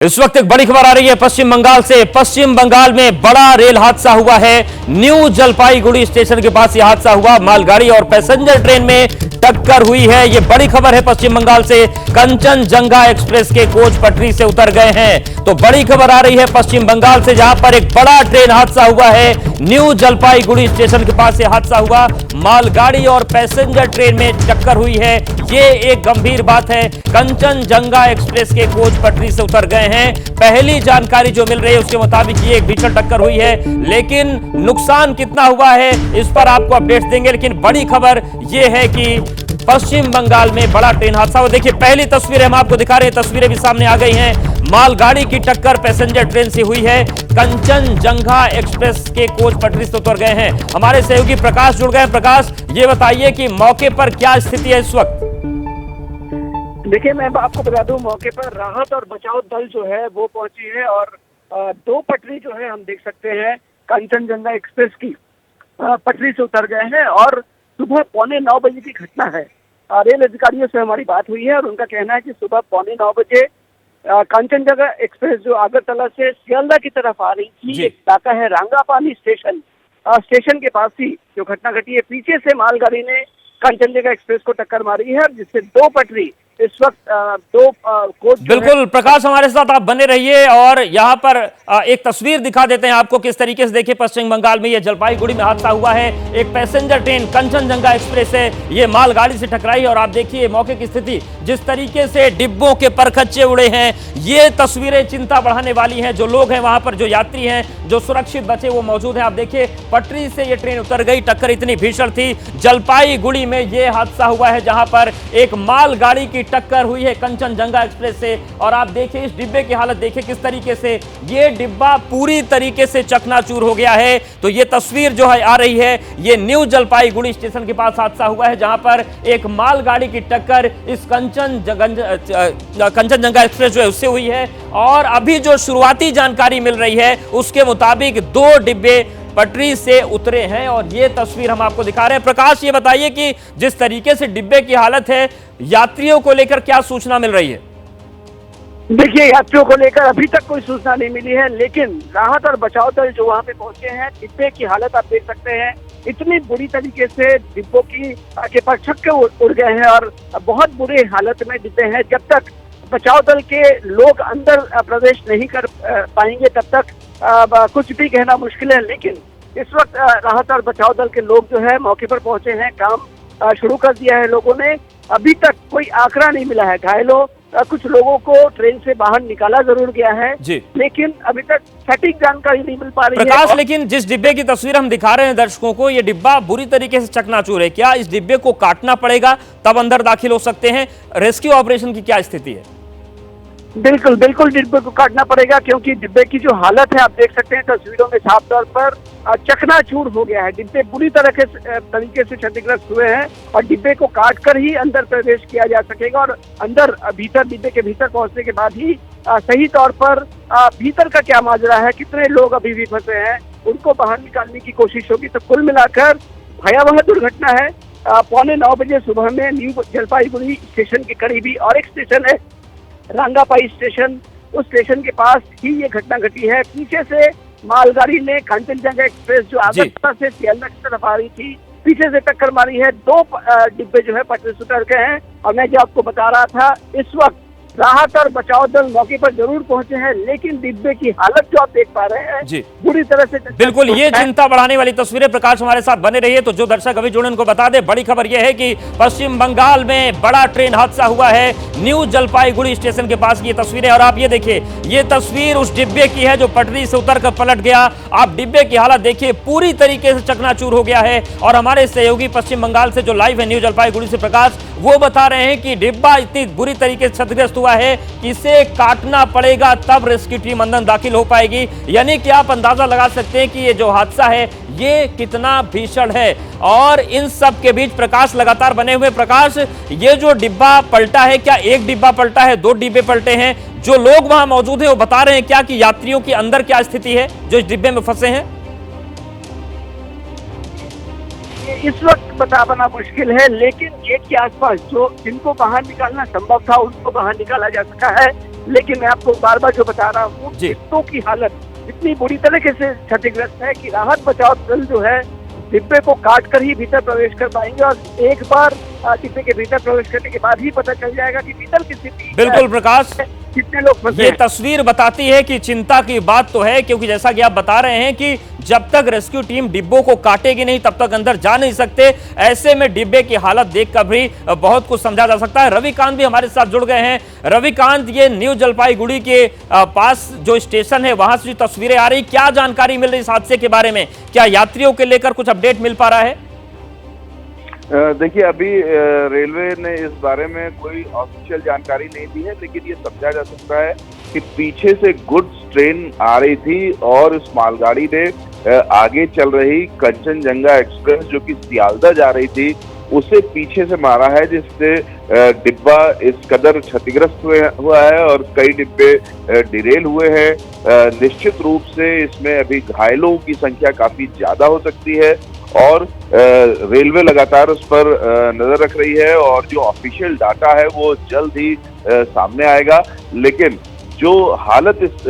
इस वक्त एक बड़ी खबर आ रही है पश्चिम बंगाल से। पश्चिम बंगाल में बड़ा रेल हादसा हुआ है। न्यू जलपाईगुड़ी स्टेशन के पास यह हादसा हुआ। मालगाड़ी और पैसेंजर ट्रेन में टक्कर हुई है। यह बड़ी खबर है पश्चिम बंगाल से। कंचनजंगा एक्सप्रेस के कोच पटरी से उतर गए हैं। तो बड़ी खबर आ रही है पश्चिम बंगाल से, जहां पर एक बड़ा ट्रेन हादसा हुआ है। न्यू जलपाईगुड़ी स्टेशन के पास यह हादसा हुआ। मालगाड़ी और पैसेंजर ट्रेन में टक्कर हुई है। ये एक गंभीर बात है। कंचनजंगा एक्सप्रेस के कोच पटरी से उतर गए हैं। पहली जानकारी जो मिल रही है उसके मुताबिक ये एक भीषण टक्कर हुई है, लेकिन नुकसान कितना हुआ है इस पर आपको अपडेट्स देंगे। लेकिन बड़ी खबर यह है कि पश्चिम बंगाल में बड़ा ट्रेन हादसा हुआ। देखिए पहली तस्वीरें हम आपको दिखा रहे हैं, तस्वीरें भी सामने आ गई हैं। मालगाड़ी की टक्कर पैसेंजर ट्रेन से हुई है। कंचनजंगा एक्सप्रेस के कोच पटरी से उतर गए हैं। हमारे सहयोगी प्रकाश जुड़ गए हैं। प्रकाश, ये बताइए कि मौके पर क्या स्थिति है इस वक्त? देखिए, मैं आपको बता दूं, मौके पर राहत और बचाव दल जो है वो पहुंची है और दो पटरी जो है हम देख सकते हैं कंचनजंगा एक्सप्रेस की पटरी से उतर गए हैं और सुबह 8:45 बजे की घटना है। रेल अधिकारियों से हमारी बात हुई है और उनका कहना है कि सुबह 8:45 बजे कंचनजंगा एक्सप्रेस जो आगरतला से सियालदा की तरफ आ रही थी, एक इलाका है रांगापानी स्टेशन के पास ही जो घटना घटी है। पीछे से मालगाड़ी ने कंचनजंगा एक्सप्रेस को टक्कर मारी है, जिससे दो पटरी इस वक्त दो कोच। बिल्कुल प्रकाश, हमारे साथ आप बने रहिए और यहाँ पर एक तस्वीर दिखा देते हैं आपको किस तरीके से। देखिए पश्चिम बंगाल में ये जलपाईगुड़ी में हादसा हुआ है। एक पैसेंजर ट्रेन कंचनजंगा एक्सप्रेस है, ये मालगाड़ी से टकराई और आप देखिए मौके की स्थिति, जिस तरीके से डिब्बों के परखच्चे उड़े हैं। ये तस्वीरें चिंता बढ़ाने वाली हैं। जो लोग हैं वहां पर, जो यात्री हैं, जो सुरक्षित बचे वो मौजूद हैं। आप देखिए पटरी से ये ट्रेन उतर गई। टक्कर इतनी भीषण थी। जलपाईगुड़ी में ये हादसा हुआ है जहां पर एक मालगाड़ी की टक्कर हुई है कंचनजंगा एक्सप्रेस से। और आप देखिए इस डिब्बे की हालत देखिए किस तरीके से, ये डिब्बा पूरी तरीके से चकनाचूर हो गया है। तो ये तस्वीर जो है आ रही है, ये न्यू जलपाईगुड़ी स्टेशन के पास हादसा हुआ है जहां पर एक मालगाड़ी की टक्कर इस कंचनजंगा एक्सप्रेस जो है उससे हुई है। और अभी जो शुरुआती जानकारी मिल रही है उसके मुताबिक दो डिब्बे पटरी से उतरे हैं और ये तस्वीर हम आपको दिखा रहे हैं। प्रकाश, ये बताइए कि जिस तरीके से डिब्बे की हालत है, यात्रियों को लेकर क्या सूचना मिल रही है? देखिए, यात्रियों को लेकर अभी तक कोई सूचना नहीं मिली है, लेकिन राहत और बचाव दल जो वहां पे पहुंचे हैं, डिब्बे की हालत आप देख सकते हैं। इतनी बुरी तरीके से डिब्बों की के परछक्के उड़ गए हैं और बहुत बुरी हालत में डिब्बे हैं। जब तक बचाव दल के लोग अंदर प्रवेश नहीं कर पाएंगे तब तक कुछ भी कहना मुश्किल है। लेकिन इस वक्त राहत और बचाव दल के लोग जो है मौके पर पहुंचे हैं, काम शुरू कर दिया है लोगों ने। अभी तक कोई आंकड़ा नहीं मिला है घायलों। कुछ लोगों को ट्रेन से बाहर निकाला जरूर गया है, लेकिन अभी तक सटीक जानकारी नहीं मिल पा रही है। प्रकाश, लेकिन जिस डिब्बे की तस्वीर हम दिखा रहे हैं दर्शकों को, ये डिब्बा बुरी तरीके से चकनाचूर है। क्या इस डिब्बे को काटना पड़ेगा तब अंदर दाखिल हो सकते हैं? रेस्क्यू ऑपरेशन की क्या स्थिति है? बिल्कुल डिब्बे को काटना पड़ेगा, क्योंकि डिब्बे की जो हालत है आप देख सकते हैं तस्वीरों में साफ तौर पर चकनाचूर हो गया है। डिब्बे बुरी तरीके से क्षतिग्रस्त हुए हैं और डिब्बे को काटकर ही अंदर प्रवेश किया जा सकेगा और अंदर भीतर डिब्बे के भीतर पहुंचने के बाद ही सही तौर पर भीतर का क्या माजरा है, कितने लोग अभी भी फंसे हैं, उनको बाहर निकालने की कोशिश होगी। तो कुल मिलाकर भयावह दुर्घटना है। 8:45 बजे सुबह में न्यू जलपाईगुड़ी स्टेशन के करीबी और एक स्टेशन है रांगापाई स्टेशन, उस स्टेशन के पास ही ये घटना घटी है। पीछे से मालगाड़ी ने कंचनजंगा एक्सप्रेस जो आगरतला से सियालदा की तरफ आ रही थी, पीछे से टक्कर मारी है। दो डिब्बे जो है पटरी से उतर गए हैं और मैं जो आपको बता रहा था, इस वक्त राहत और बचाव दल मौके पर जरूर पहुंचे हैं, लेकिन डिब्बे की हालत जो आप देख पा रहे हैं बुरी तरह से। बिल्कुल, ये चिंता बढ़ाने वाली तस्वीरें। प्रकाश, हमारे साथ बने रहिए। तो जो दर्शक अभी जुड़े उनको बता दें, बड़ी खबर यह है कि पश्चिम बंगाल में बड़ा ट्रेन हादसा हुआ है न्यू जलपाईगुड़ी स्टेशन के पास। ये तस्वीरें, और आप ये देखिए, ये तस्वीर उस डिब्बे की है जो पटरी से उतरकर पलट गया। आप डिब्बे की हालत देखिए, पूरी तरीके से चकनाचूर हो गया है। और हमारे सहयोगी पश्चिम बंगाल से जो लाइव है न्यू जलपाईगुड़ी से प्रकाश, वो बता रहे हैं कि डिब्बा इतनी बुरी तरीके से क्षतिग्रस्त हुआ है कि इसे काटना पड़ेगा तब रेस्क्यू टीम अंदर दाखिल हो पाएगी। यानी कि आप अंदाजा लगा सकते हैं कि ये जो हादसा है ये कितना भीषण है। और इन सब के बीच प्रकाश लगातार बने हुए। प्रकाश, ये जो डिब्बा पलटा है, क्या एक डिब्बा पलटा है, दो डिब्बे पलटे हैं? जो लोग वहां मौजूद हैं वो बता रहे हैं क्या कि यात्रियों की अंदर क्या स्थिति है जो इस डिब्बे में फंसे हैं? इस वक्त बता पाना मुश्किल है, लेकिन गेट के आसपास जो जिनको बाहर निकालना संभव था उनको बाहर निकाला जा सका है। लेकिन मैं आपको बार बार जो बता रहा हूँ, डिब्बों की हालत इतनी बुरी तरीके से क्षतिग्रस्त है कि राहत बचाव दल जो है डिब्बे को काट कर ही भीतर प्रवेश कर पाएंगे, और एक बार डिब्बे के भीतर प्रवेश करने के बाद ही पता चल जाएगा कि भीतर की स्थिति बिल्कुल प्रकाश, कितने लोग फंसे ये हैं। तस्वीर बताती है कि चिंता की बात तो है, क्योंकि जैसा कि आप बता रहे हैं कि जब तक रेस्क्यू टीम डिब्बों को काटेगी नहीं तब तक अंदर जा नहीं सकते। ऐसे में डिब्बे की हालत देखकर भी बहुत कुछ समझा जा सकता है। रविकांत भी हमारे साथ जुड़ गए हैं। रविकांत, ये न्यू जलपाईगुड़ी के पास जो स्टेशन है वहां से जो तस्वीरें आ रही, क्या जानकारी मिल रही इस हादसे के बारे में? क्या यात्रियों के लेकर कुछ अपडेट मिल पा रहा है? देखिए, अभी रेलवे ने इस बारे में कोई ऑफिशियल जानकारी नहीं दी है, लेकिन ये समझा जा सकता है कि पीछे से गुड्स ट्रेन आ रही थी और इस मालगाड़ी ने आगे चल रही कंचनजंगा एक्सप्रेस जो कि सियालदह जा रही थी उसे पीछे से मारा है, जिससे डिब्बा इस कदर क्षतिग्रस्त हुआ है और कई डिब्बे डिरेल हुए हैं। निश्चित रूप से इसमें अभी घायलों की संख्या काफी ज्यादा हो सकती है और रेलवे लगातार उस पर नजर रख रही है और जो ऑफिशियल डाटा है वो जल्द ही सामने आएगा। लेकिन जो हालत इस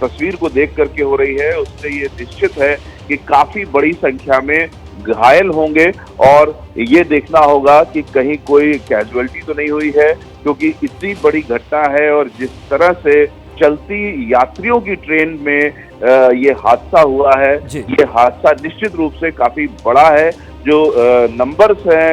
तस्वीर को देख करके हो रही है उससे ये निश्चित है कि काफी बड़ी संख्या में घायल होंगे और ये देखना होगा कि कहीं कोई कैजुअलिटी तो नहीं हुई है, क्योंकि इतनी बड़ी घटना है और जिस तरह से चलती यात्रियों की ट्रेन में ये हादसा हुआ है, ये हादसा निश्चित रूप से काफी बड़ा है। जो नंबर्स हैं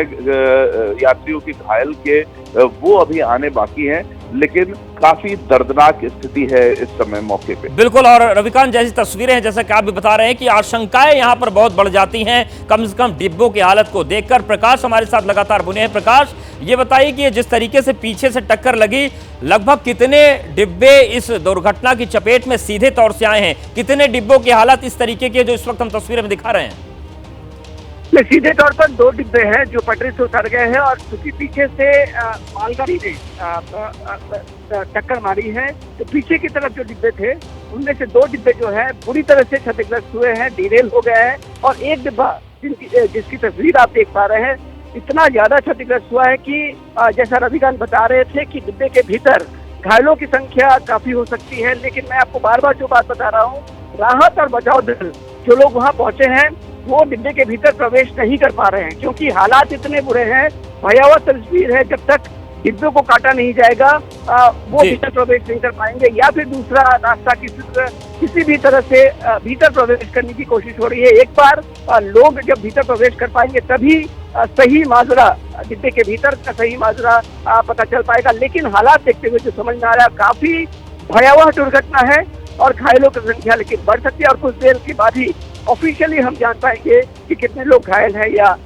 यात्रियों के घायल के वो अभी आने बाकी हैं, लेकिन काफी दर्दनाक स्थिति है इस समय मौके पे। बिल्कुल, और रविकांत, जैसी तस्वीरें हैं, जैसा कि आप भी बता रहे हैं कि आशंकाएं यहां पर बहुत बढ़ जाती हैं कम से कम डिब्बों की हालत को देखकर। प्रकाश हमारे साथ लगातार बुने हैं। प्रकाश, ये बताइए कि जिस तरीके से पीछे से टक्कर लगी, लगभग कितने डिब्बे इस दुर्घटना की चपेट में सीधे तौर से आए हैं? कितने डिब्बों की हालत इस तरीके की जो इस वक्त हम तस्वीरें में दिखा रहे हैं? सीधे तौर पर 2 डिब्बे हैं जो पटरी से उतर गए हैं, और क्योंकि पीछे से मालगाड़ी ने टक्कर मारी है तो पीछे की तरफ जो डिब्बे थे उनमें से 2 डिब्बे जो है बुरी तरह से क्षतिग्रस्त हुए हैं, डिरेल हो गए हैं, और एक डिब्बा जिसकी तस्वीर आप देख पा रहे हैं इतना ज्यादा क्षतिग्रस्त हुआ है कि जैसा रविकांत बता रहे थे कि डिब्बे के भीतर घायलों की संख्या काफी हो सकती है। लेकिन मैं आपको बार बार जो बात बता रहा हूँ, राहत और बचाव दल जो लोग वहाँ पहुंचे हैं वो डिब्बे के भीतर प्रवेश नहीं कर पा रहे हैं, क्योंकि हालात इतने बुरे हैं। भयावह तस्वीर है, जब तक डिब्बे को काटा नहीं जाएगा वो भीतर प्रवेश नहीं कर पाएंगे, या फिर दूसरा रास्ता किसी भी तरह से भीतर प्रवेश करने की कोशिश हो रही है। एक बार लोग जब भीतर प्रवेश कर पाएंगे तभी सही माजरा, डिब्बे के भीतर का सही माजरा पता चल पाएगा। लेकिन हालात देखते हुए जो समझ में आ रहा है, काफी भयावह दुर्घटना है और घायलों की संख्या लेकिन बढ़ सकती है, और कुछ देर के बाद ही ऑफिशियली हम जान पाएंगे कि कितने लोग घायल हैं या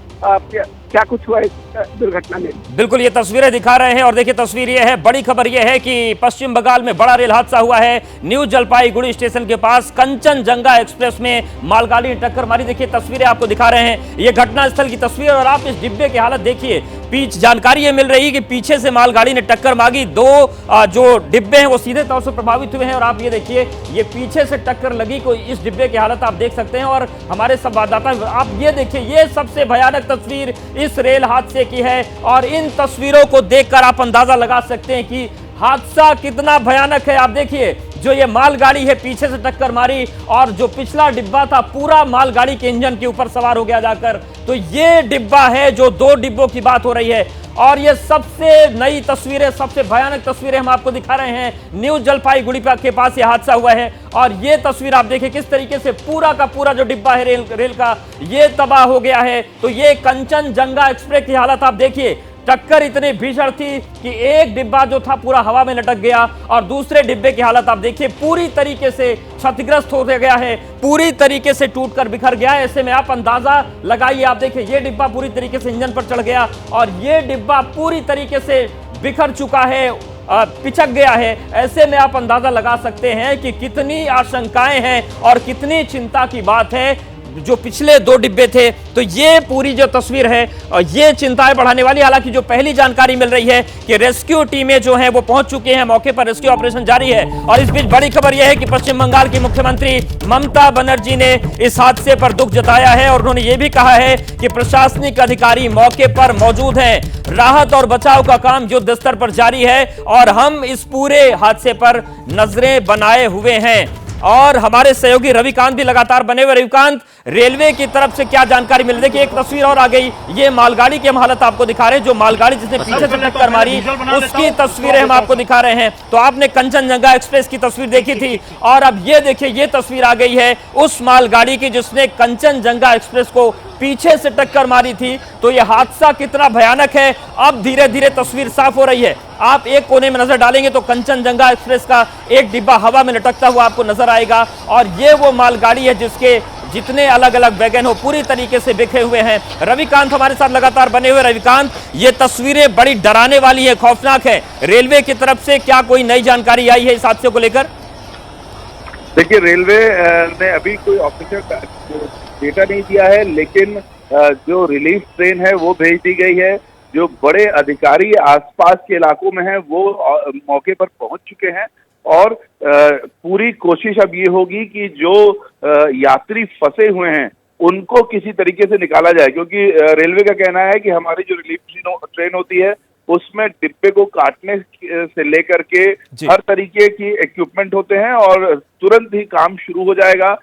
क्या कुछ हुआ इस दुर्घटना में। बिल्कुल, ये तस्वीरें दिखा रहे हैं और देखिए तस्वीर ये है, बड़ी खबर ये है कि पश्चिम बंगाल में बड़ा रेल हादसा हुआ है। न्यू जलपाईगुड़ी स्टेशन के पास कंचनजंगा एक्सप्रेस में मालगाड़ी ने टक्कर मारी। देखिए तस्वीरें आपको दिखा रहे हैं, ये घटनास्थल की तस्वीर, और आप इस डिब्बे की हालत देखिए। जानकारी ये मिल रही है कि पीछे से मालगाड़ी ने टक्कर मारी, 2 जो डिब्बे हैं वो सीधे तौर से प्रभावित हुए हैं, और आप ये देखिए ये पीछे से टक्कर लगी को इस डिब्बे की हालत आप देख सकते हैं। और हमारे संवाददाता, आप ये देखिए, ये सबसे भयानक तस्वीर इस रेल हादसे की है, और इन तस्वीरों को देखकर आप अंदाजा लगा सकते हैं कि हादसा कितना भयानक है। आप देखिए, जो ये मालगाड़ी है पीछे से टक्कर मारी, और जो पिछला डिब्बा था पूरा मालगाड़ी के इंजन के ऊपर सवार हो गया जाकर। तो ये डिब्बा है जो 2 डिब्बों की बात हो रही है, और ये सबसे नई तस्वीरें, सबसे भयानक तस्वीरें हम आपको दिखा रहे हैं। न्यू जलपाईगुड़ी के पास ये हादसा हुआ है, और ये तस्वीर आप देखिए किस तरीके से पूरा का पूरा जो डिब्बा है रेल का, ये तबाह हो गया है। तो ये कंचनजंगा एक्सप्रेस की हालत आप देखिए, टक्कर इतनी भीषण थी कि एक डिब्बा जो था पूरा हवा में लटक गया, और दूसरे डिब्बे की हालत आप देखिए पूरी तरीके से क्षतिग्रस्त हो गया है, पूरी तरीके से टूटकर बिखर गया है। ऐसे में आप अंदाजा लगाइए, आप देखिए ये डिब्बा पूरी तरीके से इंजन पर चढ़ गया, और ये डिब्बा पूरी तरीके से बिखर चुका है, पिचक गया है। ऐसे में आप अंदाजा लगा सकते हैं कि कितनी आशंकाएं हैं और कितनी चिंता की बात है। जो पिछले 2 डिब्बे थे। तो ये पूरी जो तस्वीर है ये चिंताएं बढ़ाने वाली। हालांकि जो पहली जानकारी मिल रही है कि रेस्क्यू टीमें जो हैं वो पहुंच चुके हैं मौके पर, रेस्क्यू ऑपरेशन जारी है। और इस बीच बड़ी खबर यह है कि पश्चिम बंगाल की मुख्यमंत्री ममता बनर्जी ने इस हादसे पर दुख जताया है और उन्होंने ये भी कहा है कि प्रशासनिक अधिकारी मौके पर मौजूद हैं। राहत और बचाव का काम युद्ध स्तर पर जारी है और हम इस पूरे हादसे पर नजरें बनाए हुए हैं। और हमारे सहयोगी रविकांत भी लगातार बने हुए। रविकांत, रेलवे की तरफ से क्या जानकारी मिल रही है? कि एक तस्वीर और आ गई, ये मालगाड़ी की हम हालत आपको दिखा रहे हैं, जो मालगाड़ी जिसने पीछे से टक्कर मारी उसकी तस्वीरें हम आपको दिखा रहे हैं। तो आपने कंचनजंगा एक्सप्रेस की तस्वीर देखी थी और अब ये देखिए ये तस्वीर आ गई है उस मालगाड़ी की जिसने कंचनजंगा एक्सप्रेस को पीछे से टक्कर मारी थी। तो यह हादसा कितना भयानक है अब धीरे धीरे तस्वीर साफ हो रही है। आप एक कोने में नजर डालेंगे तो कंचनजंगा एक्सप्रेस का एक डिब्बा हवा में लटकता हुआ आपको नजर आएगा और ये वो मालगाड़ी है जिसके जितने अलग अलग वैगन हो पूरी तरीके से बिखरे हुए हैं। रविकांत हमारे साथ लगातार बने हुए। रविकांत, ये तस्वीरें बड़ी डराने वाली है, खौफनाक है। रेलवे की तरफ से क्या कोई नई जानकारी आई है इस हादसे को लेकर? देखिए, रेलवे ने अभी कोई ऑफिशियल डेटा नहीं दिया है, लेकिन जो रिलीफ ट्रेन है वो भेज दी गई है। जो बड़े अधिकारी आसपास के इलाकों में हैं वो मौके पर पहुंच चुके हैं और पूरी कोशिश अब ये होगी कि जो यात्री फंसे हुए हैं उनको किसी तरीके से निकाला जाए, क्योंकि रेलवे का कहना है कि हमारी जो रिलीफ ट्रेन होती है उसमें डिब्बे को काटने से लेकर के हर तरीके की इक्विपमेंट होते हैं और तुरंत ही काम शुरू हो जाएगा।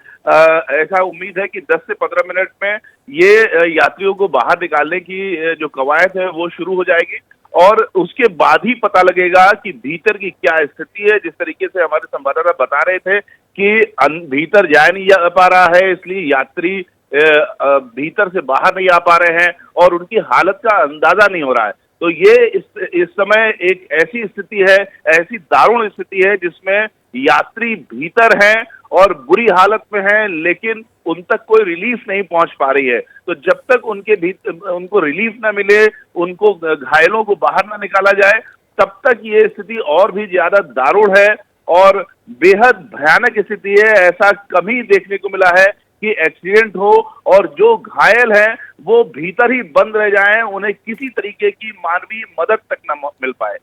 ऐसा उम्मीद है कि 10 से 15 मिनट में ये यात्रियों को बाहर निकालने की जो कवायद है वो शुरू हो जाएगी और उसके बाद ही पता लगेगा कि भीतर की क्या स्थिति है। जिस तरीके से हमारे संवाददाता बता रहे थे कि भीतर जा नहीं जा पा रहा है, इसलिए यात्री भीतर से बाहर नहीं आ पा रहे हैं और उनकी हालत का अंदाजा नहीं हो रहा है। तो ये इस समय एक ऐसी स्थिति है, ऐसी दारुण स्थिति है जिसमें यात्री भीतर हैं और बुरी हालत में हैं, लेकिन उन तक कोई रिलीफ नहीं पहुंच पा रही है। तो जब तक उनको रिलीफ ना मिले, उनको घायलों को बाहर ना निकाला जाए, तब तक ये स्थिति और भी ज्यादा दारुण है और बेहद भयानक स्थिति है। ऐसा कभी देखने को मिला है कि एक्सीडेंट हो और जो घायल हैं वो भीतर ही बंद रह जाएं, उन्हें किसी तरीके की मानवीय मदद तक न मिल पाए।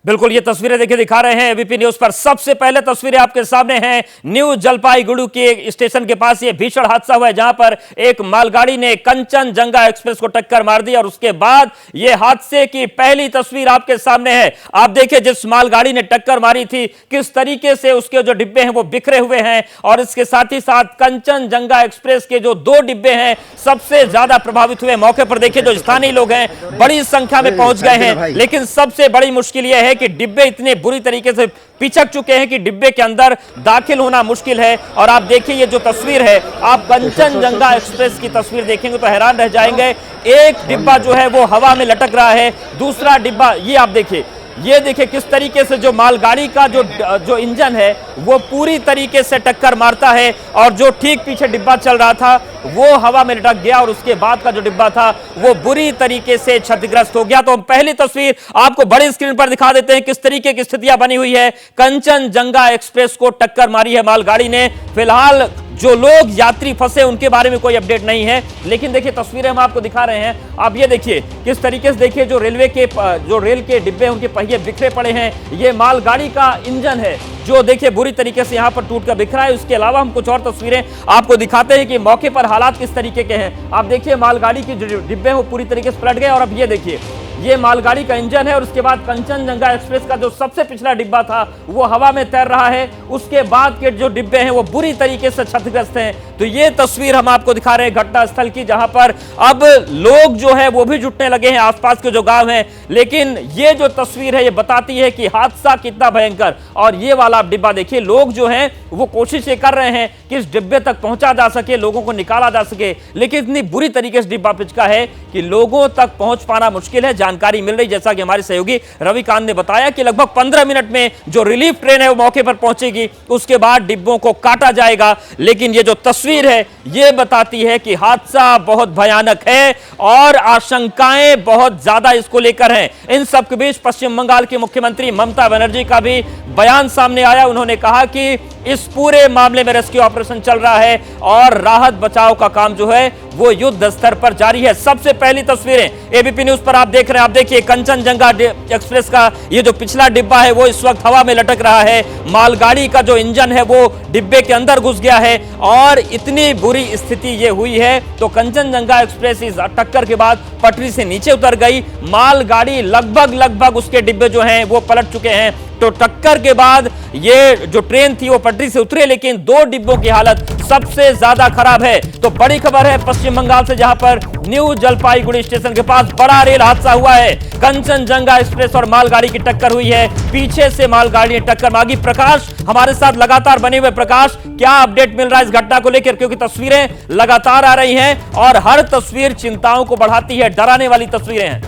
बिल्कुल, ये तस्वीरें देखिए दिखा रहे हैं एबीपी न्यूज पर। सबसे पहले तस्वीरें आपके सामने हैं न्यू जलपाईगुड़ी के स्टेशन के पास। ये भीषण हादसा हुआ है जहां पर एक मालगाड़ी ने कंचनजंगा एक्सप्रेस को टक्कर मार दी और उसके बाद ये हादसे की पहली तस्वीर आपके सामने है। आप देखिए जिस मालगाड़ी ने टक्कर मारी थी किस तरीके से उसके जो डिब्बे हैं वो बिखरे हुए हैं और इसके साथ ही साथ कंचनजंगा एक्सप्रेस के जो 2 डिब्बे हैं सबसे ज्यादा प्रभावित हुए। मौके पर देखिए जो स्थानीय लोग हैं बड़ी संख्या में पहुंच गए हैं, लेकिन सबसे बड़ी मुश्किल यह है कि डिब्बे इतने बुरी तरीके से पिचक चुके हैं कि डिब्बे के अंदर दाखिल होना मुश्किल है। और आप देखिए ये जो तस्वीर है, आप कंचनजंगा एक्सप्रेस की तस्वीर देखेंगे तो हैरान रह जाएंगे। एक डिब्बा जो है वो हवा में लटक रहा है, दूसरा डिब्बा ये आप देखिए, ये देखिए किस तरीके से जो मालगाड़ी का जो इंजन है वो पूरी तरीके से टक्कर मारता है और जो ठीक पीछे डिब्बा चल रहा था वो हवा में लटक गया और उसके बाद का जो डिब्बा था वो बुरी तरीके से क्षतिग्रस्त हो गया। तो हम पहली तस्वीर आपको बड़ी स्क्रीन पर दिखा देते हैं किस तरीके की स्थितियां बनी हुई है। कंचनजंगा एक्सप्रेस को टक्कर मारी है मालगाड़ी ने। फिलहाल जो लोग यात्री फंसे उनके बारे में कोई अपडेट नहीं है, लेकिन देखिए तस्वीरें हम आपको दिखा रहे हैं। आप ये देखिए किस तरीके से, देखिए जो रेल के डिब्बे उनके पहिए बिखरे पड़े हैं। ये मालगाड़ी का इंजन है जो देखिए बुरी तरीके से यहां पर टूटकर बिखरा है। उसके अलावा हम कुछ और तस्वीरें आपको दिखाते हैं कि मौके पर हालात किस तरीके के हैं। आप देखिए मालगाड़ी के जो डिब्बे हैं वो पूरी तरीके से पलट गए और अब ये देखिए ये मालगाड़ी का इंजन है और उसके बाद कंचनजंगा एक्सप्रेस का जो सबसे पिछला डिब्बा था वो हवा में तैर रहा है। उसके बाद के जो डिब्बे हैं वो बुरी तरीके से क्षतिग्रस्त हैं। तो ये तस्वीर हम आपको दिखा रहे हैं घटनास्थल की, जहां पर अब लोग जो है वो भी जुटने लगे हैं, आसपास के जो गांव हैं। लेकिन ये जो तस्वीर है ये बताती है कि हादसा कितना भयंकर। और ये वाला आप डिब्बा देखिए, लोग जो हैं वो कोशिश ये कर रहे हैं कि इस डिब्बे तक पहुंचा जा सके, लोगों को निकाला जा सके, लेकिन इतनी बुरी तरीके से डिब्बा पिचका है कि लोगों तक पहुंच पाना मुश्किल है। जानकारी मिल रही, जैसा कि हमारे सहयोगी रविकांत ने बताया, कि लगभग 15 मिनट में जो रिलीफ ट्रेन है वो मौके पर पहुंचेगी, उसके बाद डिब्बों को काटा जाएगा। लेकिन ये जो तस्वीर है ये बताती है कि हादसा बहुत भयानक है और आशंकाएं बहुत ज्यादा इसको लेकर हैं। इन सब के बीच पश्चिम बंगाल की मुख्यमंत्री ममता बनर्जी का भी बयान सामने आया। उन्होंने कहा कि इस पूरे मामले में रेस्क्यू ऑपरेशन चल रहा है और राहत बचाव का काम जो है वो युद्ध स्तर पर जारी है। सबसे पहली तस्वीरें एबीपी न्यूज पर आप देख रहे हैं। आप देखिए कंचनजंगा एक्सप्रेस का ये जो पिछला डिब्बा है वो इस वक्त हवा में लटक रहा है। मालगाड़ी का जो इंजन है वो डिब्बे के अंदर घुस गया है और इतनी बुरी स्थिति ये हुई है तो कंचनजंगा एक्सप्रेस इस टक्कर के बाद पटरी से नीचे उतर गई। मालगाड़ी लगभग उसके डिब्बे जो हैं वो पलट चुके हैं। तो टक्कर के बाद ये जो ट्रेन थी वो पटरी से उतरे, लेकिन 2 डिब्बों की हालत सबसे ज्यादा खराब है। तो बड़ी खबर है पश्चिम बंगाल से, जहां पर न्यू जलपाईगुड़ी स्टेशन के पास बड़ा रेल हादसा हुआ है। कंचनजंगा एक्सप्रेस और मालगाड़ी की टक्कर हुई है। पीछे से मालगाड़ी ने टक्कर मारी। प्रकाश हमारे साथ लगातार बने हुए। प्रकाश, क्या अपडेट मिल रहा है इस घटना को लेकर, क्योंकि तस्वीरें लगातार आ रही हैं और हर तस्वीर चिंताओं को बढ़ाती है, डराने वाली तस्वीरें हैं।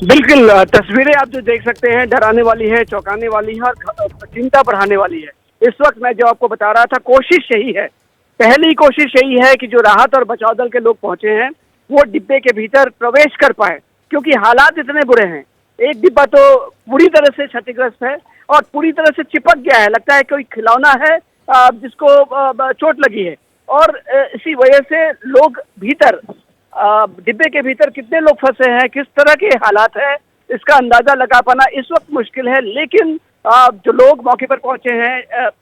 बिल्कुल, तस्वीरें आप जो देख सकते हैं डराने वाली है, चौंकाने वाली है और चिंता बढ़ाने वाली है। इस वक्त मैं जो आपको बता रहा था, कोशिश यही है, पहली कोशिश यही है कि जो राहत और बचाव दल के लोग पहुंचे हैं वो डिब्बे के भीतर प्रवेश कर पाए, क्योंकि हालात इतने बुरे हैं। एक डिब्बा तो पूरी तरह से क्षतिग्रस्त है और पूरी तरह से चिपक गया है, लगता है कोई खिलौना है जिसको चोट लगी है। और इसी वजह से लोग भीतर डिब्बे के भीतर कितने लोग फंसे हैं, किस तरह के हालात है, इसका अंदाजा लगा पाना इस वक्त मुश्किल है। लेकिन जो लोग मौके पर पहुंचे हैं,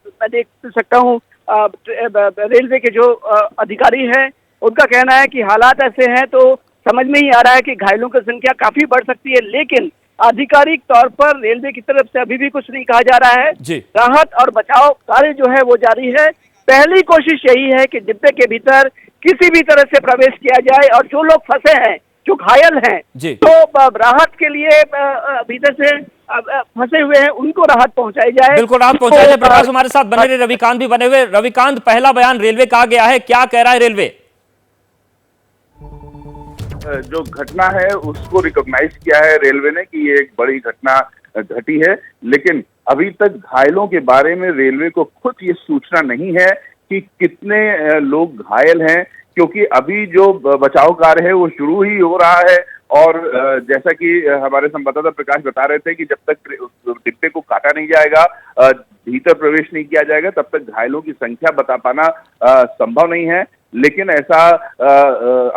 मैं देख सकता हूं रेलवे के जो अधिकारी हैं उनका कहना है कि हालात ऐसे हैं तो समझ में ही आ रहा है कि घायलों की संख्या काफी बढ़ सकती है। लेकिन आधिकारिक तौर पर रेलवे की तरफ से अभी भी कुछ नहीं कहा जा रहा है। राहत और बचाव कार्य जो है वो जारी है। पहली कोशिश यही है कि डिब्बे के भीतर किसी भी तरह से प्रवेश किया जाए और जो लोग फंसे हैं, जो घायल हैं, तो राहत के लिए भीतर से फंसे हुए हैं उनको राहत पहुंचाई जाए। बिल्कुल राहत पहुंचाई जाए। प्रकाश हमारे साथ बने रहे, रविकांत भी बने हुए। रविकांत, पहला बयान रेलवे का गया है, क्या कह रहा है रेलवे? जो घटना है उसको रिकॉग्नाइज किया है रेलवे ने कि ये एक बड़ी घटना घटी है, लेकिन अभी तक घायलों के बारे में रेलवे को खुद ये सूचना नहीं है कि कितने लोग घायल हैं, क्योंकि अभी जो बचाव कार्य है वो शुरू ही हो रहा है। और जैसा कि हमारे संवाददाता प्रकाश बता रहे थे कि जब तक डिब्बे को काटा नहीं जाएगा, भीतर प्रवेश नहीं किया जाएगा, तब तक घायलों की संख्या बता पाना संभव नहीं है। लेकिन ऐसा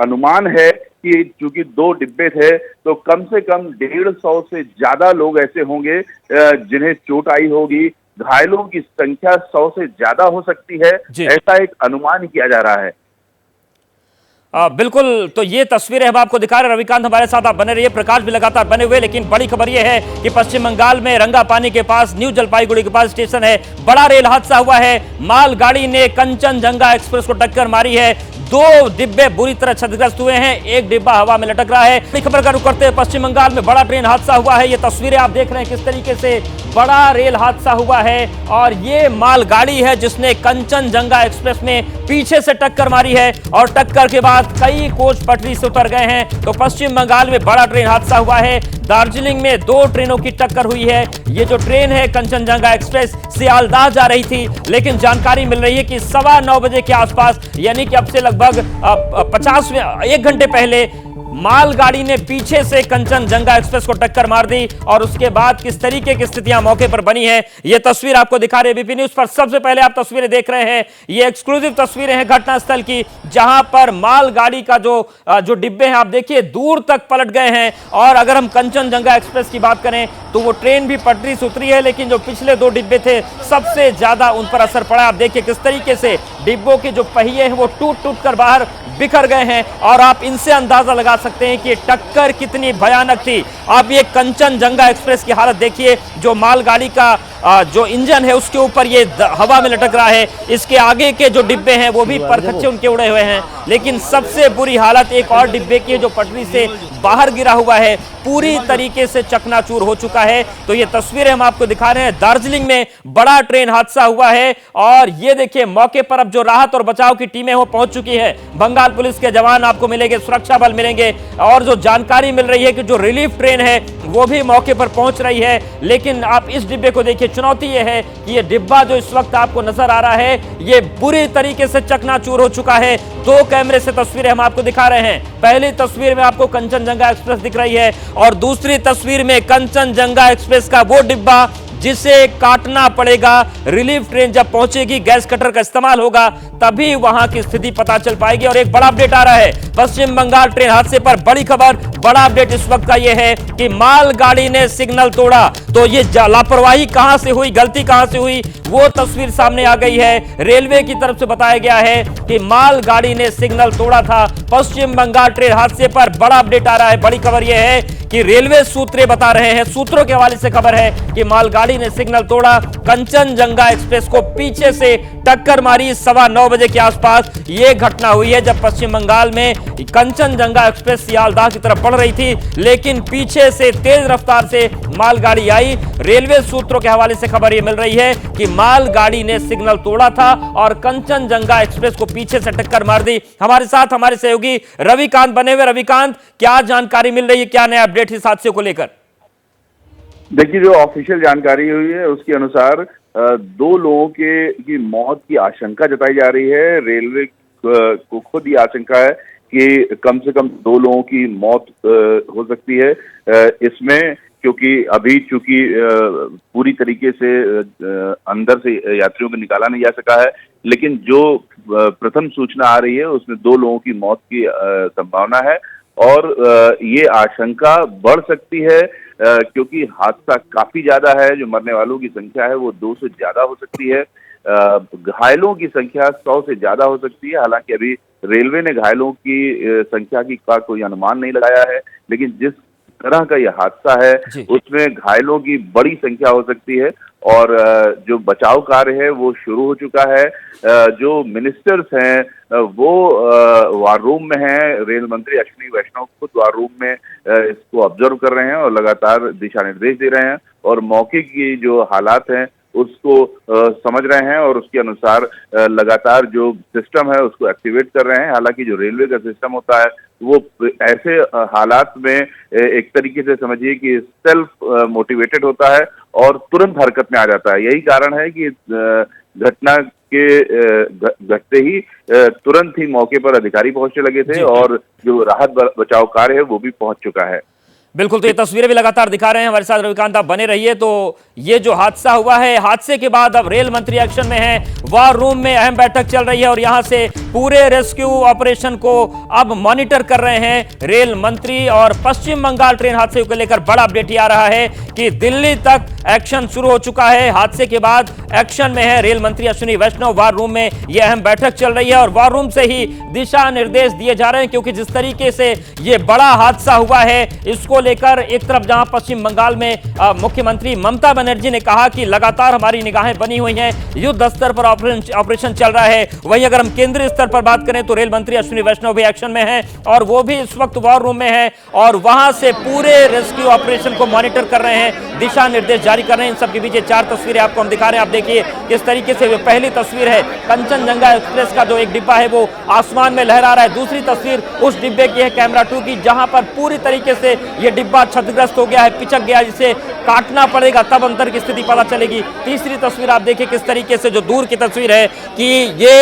अनुमान है कि चूंकि 2 डिब्बे थे तो कम से कम 150 से ज्यादा लोग ऐसे होंगे जिन्हें चोट आई होगी। घायलों की संख्या 100 से ज्यादा हो सकती है, ऐसा एक अनुमान किया जा रहा है। बिल्कुल, तो ये तस्वीरें हम आपको दिखा रहे हैं। रविकांत हमारे साथ आप बने रहिए, प्रकाश भी लगातार बने हुए। लेकिन बड़ी खबर ये है कि पश्चिम बंगाल में रंगापानी के पास न्यू जलपाईगुड़ी के पास स्टेशन है, बड़ा रेल हादसा हुआ है। मालगाड़ी ने कंचनजंगा एक्सप्रेस को टक्कर मारी है। 2 डिब्बे बुरी तरह क्षतिग्रस्त हुए हैं, एक डिब्बा हवा में लटक रहा है। बड़ी खबर का रुख करते हैं, पश्चिम बंगाल में बड़ा ट्रेन हादसा हुआ है। ये तस्वीरें आप देख रहे हैं किस तरीके से बड़ा रेल हादसा हुआ है और ये मालगाड़ी है जिसने कंचनजंगा एक्सप्रेस में पीछे से टक्कर मारी है और टक्कर के बाद कई कोच पटरी से उतर गए हैं। तो पश्चिम बंगाल में बड़ा ट्रेन हादसा हुआ है। दार्जिलिंग में 2 ट्रेनों की टक्कर हुई है। ये जो ट्रेन है कंचनजंगा एक्सप्रेस सियालदाह जा रही थी, लेकिन जानकारी मिल रही है कि 9:15 बजे के आसपास, यानी कि अब से लगभग 1 घंटे पहले मालगाड़ी ने पीछे से कंचनजंगा एक्सप्रेस को टक्कर मार दी और उसके बाद किस तरीके की स्थितियां मौके पर बनी है यह तस्वीर आपको दिखा रहे एबीपी न्यूज पर। सबसे पहले आप तस्वीरें देख रहे हैं, ये एक्सक्लूसिव तस्वीरें हैं घटनास्थल की, जहां पर मालगाड़ी का जो डिब्बे हैं आप देखिए दूर तक पलट गए हैं। और अगर हम कंचनजंगा एक्सप्रेस की बात करें तो वो ट्रेन भी पटरी से उतरी है, लेकिन जो पिछले 2 डिब्बे थे सबसे ज्यादा उन पर असर पड़ा। आप देखिए किस तरीके से डिब्बों के जो पहिए हैं वो टूट कर बाहर बिखर गए हैं और आप इनसे अंदाजा लगा सकते हैं कि टक्कर कितनी भयानक थी। आप ये कंचनजंगा एक्सप्रेस की हालत देखिए, जो मालगाड़ी का जो इंजन है उसके ऊपर ये हवा में लटक रहा है। इसके आगे के जो डिब्बे हैं वो भी परखच्चे उनके उड़े हुए हैं, लेकिन सबसे बुरी हालत एक और डिब्बे की जो पटरी से बाहर गिरा हुआ है, पूरी तरीके से चकनाचूर हो चुका है। तो ये तस्वीरें हम आपको दिखा रहे हैं, दार्जिलिंग में बड़ा ट्रेन हादसा हुआ है और ये देखिए मौके पर अब जो राहत और बचाव की टीमें वो पहुंच चुकी है। बंगाल पुलिस के जवान आपको मिलेंगे, सुरक्षा बल मिलेंगे और जो जानकारी मिल रही है कि जो रिलीफ ट्रेन है वो भी मौके पर पहुंच रही है। लेकिन आप इस डिब्बे को देखिए, चुनौती ये है कि ये डिब्बा जो इस वक्त आपको नजर आ रहा है ये बुरी तरीके से चकनाचूर हो चुका है। दो कैमरे से तस्वीरें हम आपको दिखा रहे हैं। पहली तस्वीर में आपको कंचनजंगा एक्सप्रेस दिख रही है और दूसरी तस्वीर में कंचनजंगा एक्सप्रेस का वो डिब्बा जिसे काटना पड़ेगा। रिलीफ ट्रेन जब पहुंचेगी, गैस कटर का इस्तेमाल होगा, तभी वहां की स्थिति पता चल पाएगी। और एक बड़ा अपडेट आ रहा है पश्चिम बंगाल ट्रेन हादसे पर, बड़ी खबर, बड़ा अपडेट इस वक्त का यह है कि मालगाड़ी ने सिग्नल तोड़ा। तो ये लापरवाही कहां से हुई, गलती कहां से हुई, वो तस्वीर सामने आ गई है। रेलवे की तरफ से बताया गया है कि मालगाड़ी ने सिग्नल तोड़ा था। पश्चिम बंगाल ट्रेन हादसे पर बड़ा अपडेट आ रहा है। बड़ी खबर यह है कि रेलवे सूत्रे बता रहे हैं, सूत्रों के हवाले से खबर है कि मालगाड़ी ने सिग्नल तोड़ा, कंचनजंगा एक्सप्रेस को पीछे से टक्कर मारी। 9:15 बजे के आसपास यह घटना हुई है जब पश्चिम बंगाल में कंचनजंगा एक्सप्रेस सियालदाह की तरफ बढ़ रही थी, लेकिन पीछे से तेज रफ्तार से मालगाड़ी आई। रेलवे सूत्रों के हवाले से खबर यह मिल रही है कि मालगाड़ी ने सिग्नल तोड़ा था और कंचनजंगा एक्सप्रेस को पीछे से टक्कर मार दी। हमारे साथ हमारे सहयोगी रविकांत बने हुए। रविकांत, क्या जानकारी मिल रही है, क्या नया अपडेट इस हादसे को लेकर? देखिए, जो ऑफिशियल जानकारी हुई है उसके अनुसार 2 लोगों की मौत की आशंका जताई जा रही है। रेलवे को खुद ये आशंका है कि कम से कम 2 लोगों की मौत हो सकती है इसमें, क्योंकि अभी चूंकि पूरी तरीके से अंदर से यात्रियों को निकाला नहीं जा सका है, लेकिन जो प्रथम सूचना आ रही है उसमें 2 लोगों की मौत की संभावना है। और ये आशंका बढ़ सकती है क्योंकि हादसा काफी ज्यादा है। जो मरने वालों की संख्या है वो 2 से ज्यादा हो सकती है, घायलों की संख्या 100 से ज्यादा हो सकती है। हालांकि अभी रेलवे ने घायलों की संख्या का कोई अनुमान नहीं लगाया है, लेकिन जिस तरह का यह हादसा है उसमें घायलों की बड़ी संख्या हो सकती है। और जो बचाव कार्य है वो शुरू हो चुका है। जो मिनिस्टर्स हैं वो वार रूम में हैं। रेल मंत्री अश्विनी वैष्णव खुद वार रूम में इसको ऑब्जर्व कर रहे हैं और लगातार दिशा निर्देश दे रहे हैं और मौके की जो हालात हैं उसको समझ रहे हैं और उसके अनुसार लगातार जो सिस्टम है उसको एक्टिवेट कर रहे हैं। हालांकि जो रेलवे का सिस्टम होता है वो ऐसे हालात में एक तरीके से समझिए कि सेल्फ मोटिवेटेड होता है और तुरंत हरकत में आ जाता है। यही कारण है कि घटना के घटते ही तुरंत ही मौके पर अधिकारी पहुंचने लगे थे और जो राहत बचाव कार्य है वो भी पहुंच चुका है। बिल्कुल, तो ये तस्वीरें भी लगातार दिखा रहे हैं हमारे साथ रविकांत, आप बने रहिए। तो ये जो हादसा हुआ है, हादसे के बाद अब रेल मंत्री एक्शन में हैं, वार रूम में अहम बैठक चल रही है और यहां से पूरे रेस्क्यू ऑपरेशन को अब मॉनिटर कर रहे हैं रेल मंत्री। और पश्चिम बंगाल ट्रेन हादसे को लेकर बड़ा अपडेट आ रहा है कि दिल्ली तक एक्शन शुरू हो चुका है। हादसे के बाद एक्शन में है रेल मंत्री अश्विनी वैष्णव, वार रूम में यह अहम बैठक चल रही है और वार रूम से ही दिशा निर्देश दिए जा रहे हैं, क्योंकि जिस तरीके से यह बड़ा हादसा हुआ है इसको लेकर एक तरफ जहां पश्चिम बंगाल में मुख्यमंत्री ममता बनर्जी ने कहा कि लगातार हमारी निगाहें बनी हुई हैं, युद्ध स्तर पर ऑपरेशन चल रहा है, वहीं अगर हम केंद्रीय स्तर पर बात करें तो रेल मंत्री अश्विनी वैष्णव भी एक्शन में हैं और वो भी इस वक्त वार रूम में है और वहां से पूरे रेस्क्यू ऑपरेशन को मॉनिटर कर रहे हैं, दिशा निर्देश जारी कर रहे हैं। इन सबके बीच 4 तस्वीरें आपको हम दिखा रहे हैं। आप देखिए किस तरीके से पहली तस्वीर है कंचनजंगा एक्सप्रेस का जो एक डिब्बा है वो आसमान में लहरा रहा है। दूसरी तस्वीर उस डिब्बे की है कैमरा 2 की, जहां पर पूरी तरीके से यह डिब्बा क्षतिग्रस्त हो गया है, पिचक गया, जिसे काटना पड़ेगा तब अंदर की स्थिति पता चलेगी। तीसरी तस्वीर आप देखिए किस तरीके से, जो दूर की तस्वीर है कि ये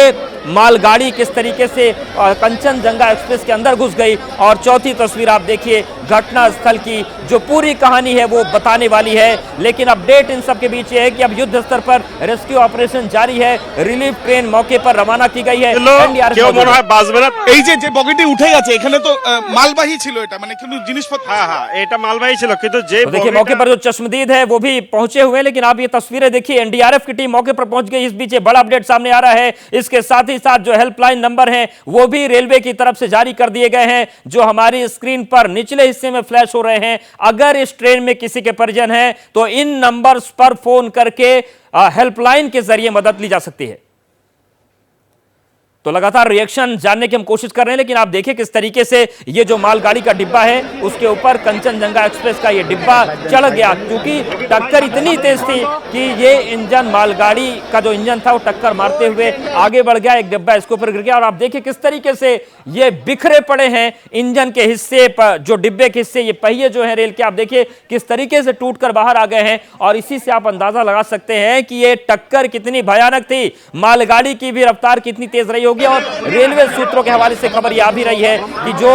मालगाड़ी किस तरीके से कंचनजंगा एक्सप्रेस के अंदर घुस गई। और चौथी तस्वीर आप देखिए घटना स्थल की, जो पूरी कहानी है वो बताने वाली है। लेकिन अपडेट इन सब के बीच ये है कि अब युद्ध स्तर पर रेस्क्यू ऑपरेशन जारी है, रिलीफ ट्रेन मौके पर रवाना की गई है। কেউ মনে হয় বাঁচবে না। এই যে বগিটি উঠে গেছে, এখানে তো মালবাহী ছিল, এটা মানে কিন্তু জিনিসপত্র। হ্যাঁ হ্যাঁ, এটা মালবাহী ছিল, কিন্তু যে तो देखिए मौके पर जो चश्मदीद है वो भी पहुंचे हुए हैं। लेकिन आप ये तस्वीरें देखिए, एनडीआरएफ की टीम मौके पर पहुंच गई। इस बीच ये बड़ा अपडेट सामने आ रहा है। इसके साथ ही साथ जो हेल्पलाइन नंबर हैं वो भी रेलवे की तरफ से जारी कर दिए गए हैं, जो हमारी स्क्रीन पर निचले हिस्से में फ्लैश हो रहे हैं। अगर इस ट्रेन में किसी के परिजन हैं तो इन नंबर्स पर फोन करके हेल्पलाइन के जरिए मदद ली जा सकती है। तो लगातार रिएक्शन जानने की हम कोशिश कर रहे हैं, लेकिन आप देखिए किस तरीके से ये जो मालगाड़ी का डिब्बा है उसके ऊपर कंचनजंगा एक्सप्रेस का ये डिब्बा चढ़ गया, क्योंकि टक्कर इतनी तेज थी कि ये इंजन, मालगाड़ी का जो इंजन था वो टक्कर मारते हुए आगे बढ़ गया, एक डिब्बा इसके ऊपर गिर गया। और आप देखिए किस तरीके से ये बिखरे पड़े हैं इंजन के हिस्से पर, जो डिब्बे के हिस्से, ये पहिए जो है रेल के, आप देखिए किस तरीके से टूटकर बाहर आ गए हैं। और इसी से आप अंदाजा लगा सकते हैं कि ये टक्कर कितनी भयानक थी, मालगाड़ी की भी रफ्तार कितनी तेज रही होगी। और रेलवे सूत्रों के हवाले से खबर यह आ भी रही है कि जो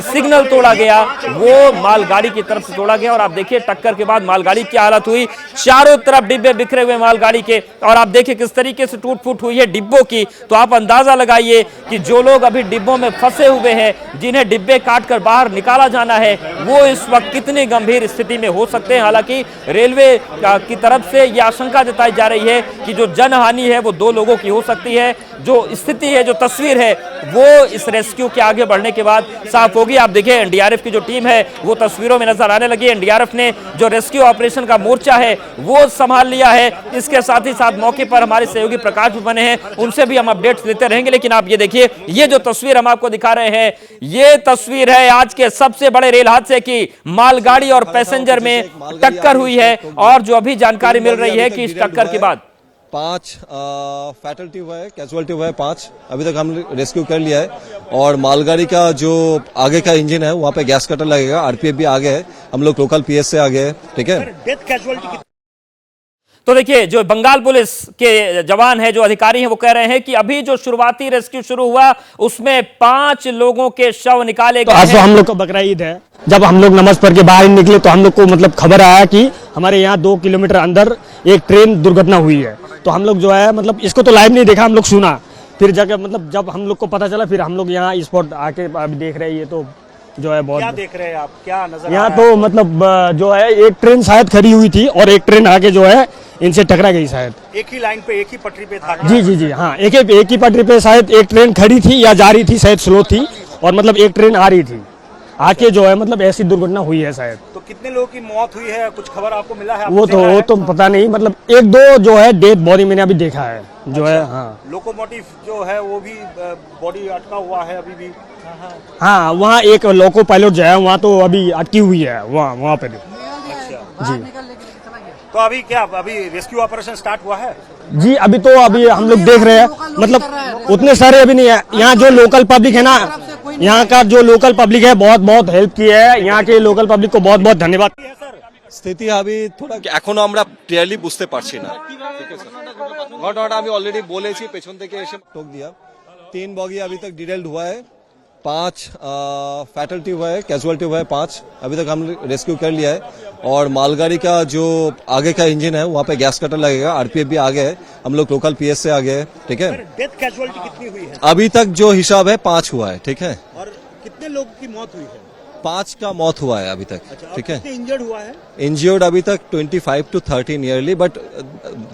सिग्नल तोड़ा गया वो मालगाड़ी की तरफ से तोड़ा गया। और आप देखिए टक्कर के बाद मालगाड़ी की हालत हुई, चारों तरफ डिब्बे बिखरे हुए मालगाड़ी के, और आप देखिए किस तरीके से टूट फूट हुई है डिब्बों की। तो आप अंदाजा लगाइए कि जो लोग अभी डिब्बों में फंसे हुए हैं, जिन्हें डिब्बे काटकर बाहर निकाला जाना है, वो इस वक्त कितनी गंभीर स्थिति में हो सकते हैं। हालांकि रेलवे की तरफ से यह आशंका जताई जा रही है कि जो जनहानि है वो 2 लोगों की हो सकती है। जो स्थिति है, जो तस्वीर है, वो इस रेस्क्यू के आगे बढ़ने के बाद साफ होगी। आप देखिए एनडीआरएफ की जो टीम है वो तस्वीरों में नजर आने लगी। एनडीआरएफ ने जो रेस्क्यू ऑपरेशन का मोर्चा है वो संभाल लिया है। इसके साथ ही साथ मौके पर हमारे सहयोगी प्रकाश भी बने हैं, उनसे भी हम अपडेट्स देते रहेंगे। लेकिन आप ये देखिए, ये जो तस्वीर हम आपको दिखा रहे हैं, ये तस्वीर है आज के सबसे बड़े रेल हादसे की। मालगाड़ी और पैसेंजर में टक्कर हुई है, और जो अभी जानकारी मिल रही है कि इस टक्कर के बाद 5 फैटलिटी हुआ है, कैजुअलिटी हुआ है 5, अभी तक हम रेस्क्यू कर लिया है। और मालगाड़ी का जो आगे का इंजन है वहाँ पे गैस कटर लगेगा, आरपीएफ भी आगे है, हम लोग लोकल पीएस से आगे है, ठीक है। Death casualty. तो देखिए जो बंगाल पुलिस के जवान है, जो अधिकारी हैं, वो कह रहे हैं कि अभी जो शुरुआती रेस्क्यू शुरू हुआ उसमें 5 लोगों के शव निकाले गए। आज तो हम लोग का बकरा ईद है, जब हम लोग नमाज पढ़ के बाहर निकले तो हम लोग को मतलब खबर आया कि हमारे यहाँ 2 किलोमीटर अंदर एक ट्रेन दुर्घटना हुई है। तो हम लोग जो है मतलब इसको तो लाइव नहीं देखा, हम लोग सुना, फिर जाकर मतलब जब हम लोग को पता चला फिर हम लोग यहाँ स्पॉट आके अभी देख रहे हैं। ये तो जो है बहुत, क्या देख रहे हैं आप, क्या नजर यहाँ तो मतलब जो है एक ट्रेन शायद खड़ी हुई थी और एक ट्रेन आके जो है इनसे टकरा गई शायद। एक ही लाइन पे, एक ही पटरी पे था। जी जी जी हाँ, एक ही पटरी पे शायद एक ट्रेन खड़ी थी या जा रही थी, शायद स्लो थी, और मतलब एक ट्रेन आ रही थी, आके जो है मतलब ऐसी दुर्घटना हुई है शायद। तो कितने लोगों की मौत हुई है, कुछ खबर आपको मिला है? वो तो पता नहीं, मतलब 1-2 जो है डेड बॉडी मैंने अभी देखा है जो है। हाँ, लोकोमोटिव जो है वो भी बॉडी अटका हुआ है अभी भी। हाँ वहाँ एक लोको पायलट जो है वहाँ तो अभी अटकी हुई है वहाँ पे भी। अच्छा जी, तो अभी क्या, अभी रेस्क्यू ऑपरेशन स्टार्ट हुआ है? जी अभी हम लोग देख रहे हैं, मतलब उतने सारे अभी नहीं है। यहाँ जो लोकल पब्लिक है ना, यहाँ का जो लोकल पब्लिक है बहुत हेल्प की है। यहाँ के लोकल पब्लिक को बहुत धन्यवाद। স্থিতি আমি থোড়া এখনো আমরা ক্লিয়ারলি বুঝতে পারছি না, ঠিক আছে স্যার। ঘটনাটা আমি অলরেডি বলেছি, পেছন থেকে এসে ठोक दिया। 3 बॉगी अभी तक डिटेल्ड हुआ है, 5 फैटलिटी हुआ है, कैजुअलिटी हुआ है 5, अभी तक हम रेस्क्यू कर लिया है। और मालगाड़ी का जो आगे का इंजन है वहाँ पे गैस कटर लगेगा, आरपीएफ भी आगे है, हम लोग लोकल पीएस से आगे है, ठीक है। डेथ कैजुअलिटी कितनी हुई है? अभी तक जो हिसाब है 5 हुआ है, ठीक है। और कितने लोगों की मौत हुई है? 5 का मौत हुआ है अभी तक, ठीक है। कितने इंजर्ड हुआ है? इंजर्ड अभी तक 25 to 30 nearly, but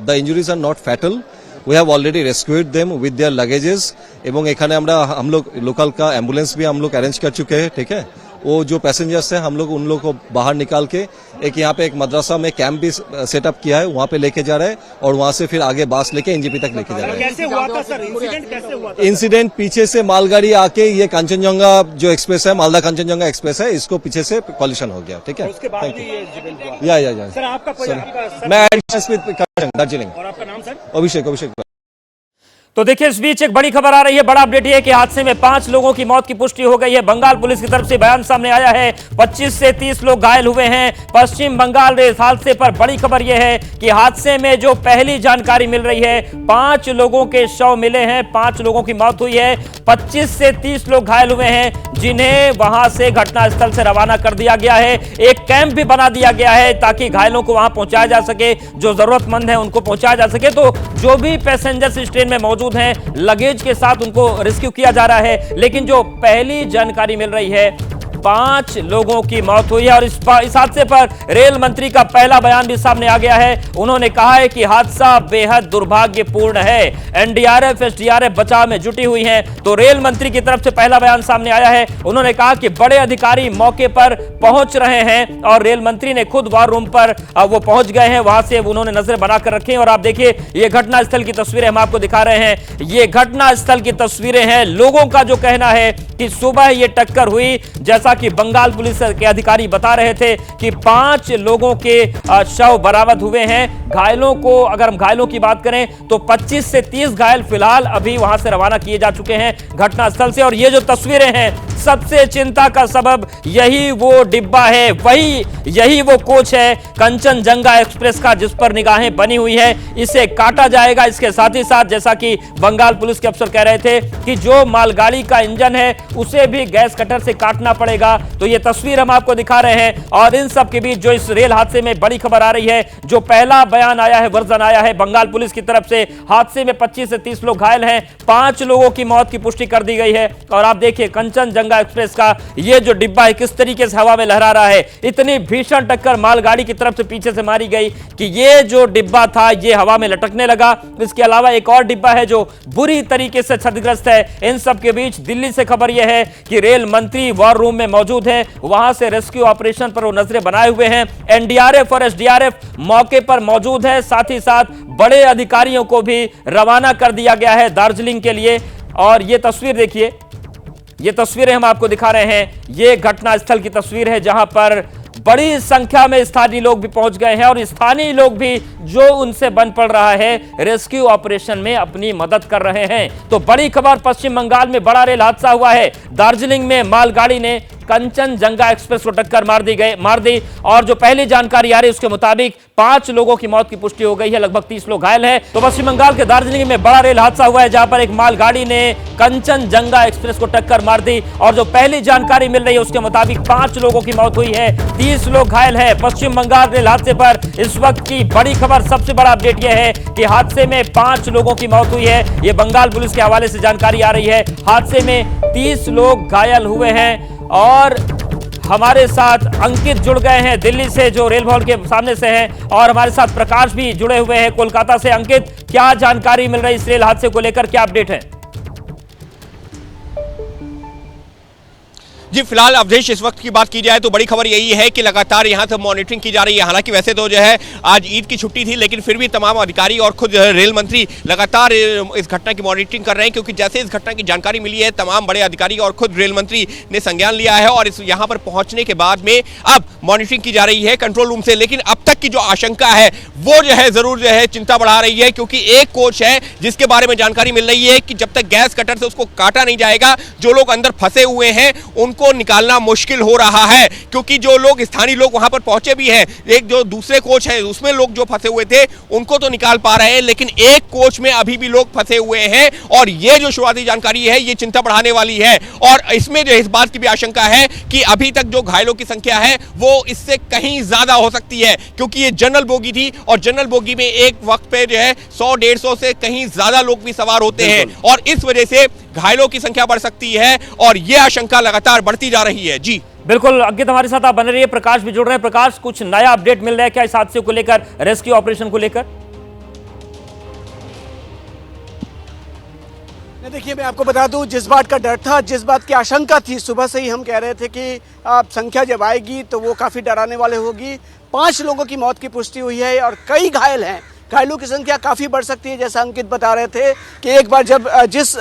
the injuries are not fatal. We have already rescued them with their luggages. एवं एखाने हम लोग लोकल का एम्बुलेंस भी हम लोग अरेंज कर चुके हैं, ठीक है। वो जो पैसेंजर्स हैं हम लोग उन लोग को बाहर निकाल के एक यहाँ पे एक मदरसा में कैंप भी सेटअप किया है, वहाँ पे लेके जा रहे हैं, और वहाँ से फिर आगे बास लेके एनजीपी तक लेके जा रहे हैं। कैसे हुआ था सर इंसिडेंट, कैसे हुआ था? इंसिडेंट पीछे से मालगाड़ी आके ये कंचनजंगा जो एक्सप्रेस है, मालदा कंचनजंगा एक्सप्रेस है, इसको पीछे से कॉलिशन हो गया, ठीक है। उसके बाद भी ये इंसिडेंट हुआ? या सर आपका मैं दार्जिलिंग। और आपका नाम सर? अभिषेक। तो देखिए इस बीच एक बड़ी खबर आ रही है, बड़ा अपडेट है कि हादसे में 5 लोगों की मौत की पुष्टि हो गई है। बंगाल पुलिस की तरफ से बयान सामने आया है, 25 से 30 लोग घायल हुए हैं। पश्चिम बंगाल में इस हादसे पर बड़ी खबर यह है कि हादसे में जो पहली जानकारी मिल रही है, 5 लोगों के शव मिले हैं, 5 लोगों की मौत हुई है, 25 से 30 लोग घायल हुए हैं, जिन्हें वहां से घटनास्थल से रवाना कर दिया गया है। एक कैंप भी बना दिया गया है ताकि घायलों को वहां पहुंचाया जा सके, जो जरूरतमंद है उनको पहुंचाया जा सके। तो जो भी पैसेंजर्स इस ट्रेन में मौजूद हैं, लगेज के साथ उनको रेस्क्यू किया जा रहा है। लेकिन जो पहली जानकारी मिल रही है 5 लोगों की मौत हुई है। और इस हादसे पर रेल मंत्री का पहला बयान भी सामने आ गया है। उन्होंने कहा है कि हादसा बेहद दुर्भाग्यपूर्ण है। एनडीआरएफ, एसडीआरएफ बचाव में जुटी हुई है। तो रेल मंत्री की तरफ से पहला बयान सामने आया है। उन्होंने कहा कि बड़े अधिकारी मौके पर पहुंच रहे हैं और रेल मंत्री ने खुद वार रूम पर वो पहुंच गए हैं। वहां से उन्होंने नजर बनाकर रखी हैं। और आप देखिए, ये घटना स्थल की तस्वीरें हम आपको दिखा रहे हैं। ये घटना स्थल की तस्वीरें हैं। लोगों का जो कहना है कि सुबह ये टक्कर हुई, जैसा कि बंगाल पुलिस के अधिकारी बता रहे थे कि 5 लोगों के शव बरामद हुए हैं। घायलों को, अगर हम घायलों की बात करें तो 25 से 30 घायल फिलहाल अभी वहां से रवाना किए जा चुके हैं घटनास्थल से। और ये जो तस्वीरें हैं, सबसे चिंता का सबब यही वो डिब्बा है, यही वो कोच है कंचनजंगा एक्सप्रेस का, जिस पर निगाहें बनी हुई है। इसे काटा जाएगा। इसके साथ ही साथ, जैसा कि बंगाल पुलिस के अफसर कह रहे थे कि जो मालगाड़ी का इंजन है उसे भी गैस कटर से काटना पड़ेगा। तो ये तस्वीर हम आपको दिखा रहे हैं। और इन सब के बीच जो इस रेल हादसे में बड़ी खबर आ रही है, जो पहला बयान आया है, वर्जन आया है बंगाल पुलिस की तरफ से, हादसे में 25 से 30 लोग घायल हैं, 5 लोगों की मौत की पुष्टि कर दी गई है। और आप देखिए, कंचनजंगा एक्सप्रेस का ये जो डिब्बा है किस तरीके से हवा में लहरा रहा है। इतनी भीषण टक्कर मालगाड़ी की तरफ से पीछे से मारी गई कि ये जो डिब्बा था ये हवा में लटकने लगा। इसके अलावा एक और डिब्बा है जो बुरी तरीके से क्षतिग्रस्त है। इन सब के बीच दिल्ली से खबर यह है कि रेल मंत्री वॉर रूम में मौजूद है। वहां से रेस्क्यू ऑपरेशन पर वो नजरें बनाए हुए हैं। एनडीआरएफ और एसडीआरएफ मौके पर मौजूद है। साथ ही साथ बड़े अधिकारियों को भी रवाना कर दिया गया है दार्जिलिंग के लिए। और ये तस्वीर देखिए, ये तस्वीरें हम आपको दिखा रहे हैं। ये घटनास्थल की तस्वीर है जहां पर बड़ी संख्या में स्थानीय लोग भी पहुंच गए हैं। और स्थानीय लोग भी जो उनसे बन पड़ रहा है रेस्क्यू ऑपरेशन में अपनी मदद कर रहे हैं। तो बड़ी खबर, पश्चिम बंगाल में बड़ा रेल हादसा हुआ है। दार्जिलिंग में मालगाड़ी ने कंचनजंगा एक्सप्रेस को टक्कर मार दी। और जो पहली जानकारी आ रही है उसके मुताबिक 5 लोगों की मौत की पुष्टि हो गई है, लगभग 30 लोग घायल हैं। तो पश्चिम बंगाल के दार्जिलिंग में बड़ा रेल हादसा हुआ है जहां पर एक मालगाड़ी ने कंचनजंगा एक्सप्रेस को टक्कर मार दी। और जो पहली जानकारी मिल रही है उसके मुताबिक 5 लोगों की मौत हुई है, 30 लोग घायल हैं। पश्चिम बंगाल रेल हादसे पर इस वक्त की बड़ी खबर, सबसे बड़ा अपडेट यह है कि हादसे में 5 लोगों की मौत हुई है। यह बंगाल पुलिस के हवाले से जानकारी आ रही है। हादसे में 30 लोग घायल हुए हैं। और हमारे साथ अंकित जुड़ गए हैं दिल्ली से, जो रेल भवन के सामने से हैं। और हमारे साथ प्रकाश भी जुड़े हुए हैं कोलकाता से। अंकित, क्या जानकारी मिल रही है इस रेल हादसे को लेकर, क्या अपडेट है? जी फिलहाल अवधेश, इस वक्त की बात की जाए तो बड़ी खबर यही है कि लगातार यहां से मॉनिटरिंग की जा रही है। हालांकि वैसे तो जो है आज ईद की छुट्टी थी, लेकिन फिर भी तमाम अधिकारी और खुद रेल मंत्री लगातार इस घटना की मॉनिटरिंग कर रहे हैं। क्योंकि जैसे इस घटना की जानकारी मिली है, तमाम बड़े अधिकारी और खुद रेल मंत्री ने संज्ञान लिया है। और इस यहाँ पर पहुंचने के बाद में अब मॉनिटरिंग की जा रही है कंट्रोल रूम से। लेकिन अब तक की जो आशंका है वो जो है जरूर जो है चिंता बढ़ा रही है। क्योंकि एक कोच है जिसके बारे में जानकारी मिल रही है कि जब तक गैस कटर से उसको काटा नहीं जाएगा, जो लोग अंदर फंसे हुए हैं उनको निकालना मुश्किल हो रहा है। क्योंकि जो लोग, स्थानीय लोग वहां पर पहुंचे भी हैं, एक जो दूसरे कोच है उसमें लोग जो फंसे हुए थे उनको तो निकाल पा रहे हैं, लेकिन एक कोच में अभी भी लोग फंसे हुए हैं। और ये जो शुरुआती जानकारी है ये चिंता बढ़ाने वाली है। और इसमें जो इस बात की भी आशंका है कि अभी तक जो घायलों की संख्या है वो इससे कहीं ज्यादा हो सकती है। क्योंकि ये जनरल बोगी थी और जनरल बोगी में एक वक्त पे जो है 100-150 से कहीं ज्यादा लोग भी सवार होते हैं। और इस वजह से घायलों की संख्या बढ़ सकती है और यह आशंका लगातार बढ़ती जा रही है। जी बिल्कुल अंकित, हमारे साथ आप बने रहिए। प्रकाश भी जुड़ रहे हैं। प्रकाश, कुछ नया अपडेट मिल रहा है क्या इस हादसे को लेकर, रेस्क्यू ऑपरेशन को लेकर? देखिए, मैं आपको बता दूं, जिस बात का डर था, जिस बात की आशंका थी, सुबह से ही हम कह रहे थे कि संख्या जब आएगी तो वो काफ़ी डराने वाले होगी। 5 लोगों की मौत की पुष्टि हुई है और कई घायल हैं। घायलों की संख्या काफ़ी बढ़ सकती है। जैसा अंकित बता रहे थे कि एक बार जब जिस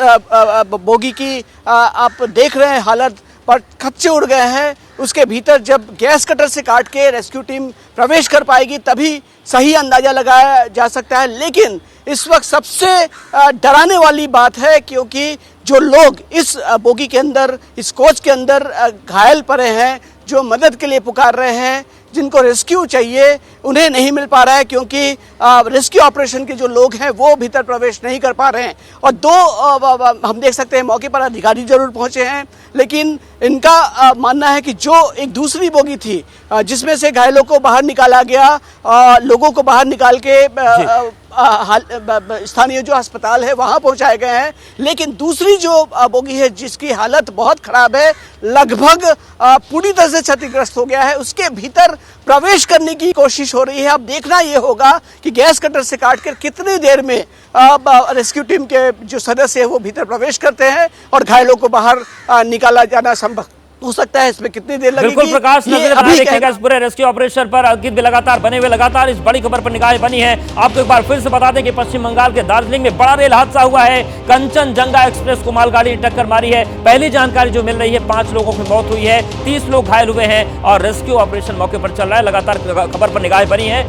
बोगी की आप देख रहे हैं हालत पर खच्चे उड़ गए हैं, उसके भीतर जब गैस कटर से काट के रेस्क्यू टीम प्रवेश कर पाएगी तभी सही अंदाज़ा लगाया जा सकता है। लेकिन इस वक्त सबसे डराने वाली बात है, क्योंकि जो लोग इस बोगी के अंदर, इस कोच के अंदर घायल पड़े हैं, जो मदद के लिए पुकार रहे हैं, जिनको रेस्क्यू चाहिए, उन्हें नहीं मिल पा रहा है। क्योंकि रेस्क्यू ऑपरेशन के जो लोग हैं वो भीतर प्रवेश नहीं कर पा रहे हैं। और 2 हम देख सकते हैं मौके पर अधिकारी जरूर पहुंचे हैं, लेकिन इनका मानना है कि जो एक दूसरी बोगी थी जिसमें से घायलों को बाहर निकाला गया, लोगों को बाहर निकाल के स्थानीय जो अस्पताल है वहां पहुंचाए गए हैं। लेकिन दूसरी जो बोगी है जिसकी हालत बहुत खराब है, लगभग पूरी तरह से क्षतिग्रस्त हो गया है, उसके भीतर प्रवेश करने की कोशिश हो रही है। अब देखना ये होगा कि गैस कटर से काटकर कितनी देर में रेस्क्यू टीम के जो सदस्य है वो भीतर प्रवेश करते हैं और घायलों को बाहर निकाला जाना संभव हो सकता है। इसमें कितनी देर लगेगी? बिल्कुल प्रकाश, नजर रखेगा इस पूरे रेस्क्यू ऑपरेशन पर। अंकित भी लगातार बने हुए, लगातार इस बड़ी खबर पर निगाहें बनी है। आपको एक बार फिर से बता दें कि पश्चिम बंगाल के दार्जिलिंग में बड़ा रेल हादसा हुआ है। कंचनजंगा एक्सप्रेस को मालगाड़ी ने टक्कर मारी है। पहली जानकारी जो मिल रही है 5 लोगों की मौत हुई है, 30 लोग घायल हुए हैं और रेस्क्यू ऑपरेशन मौके पर चल रहा है। लगातार खबर पर निगाहें बनी है।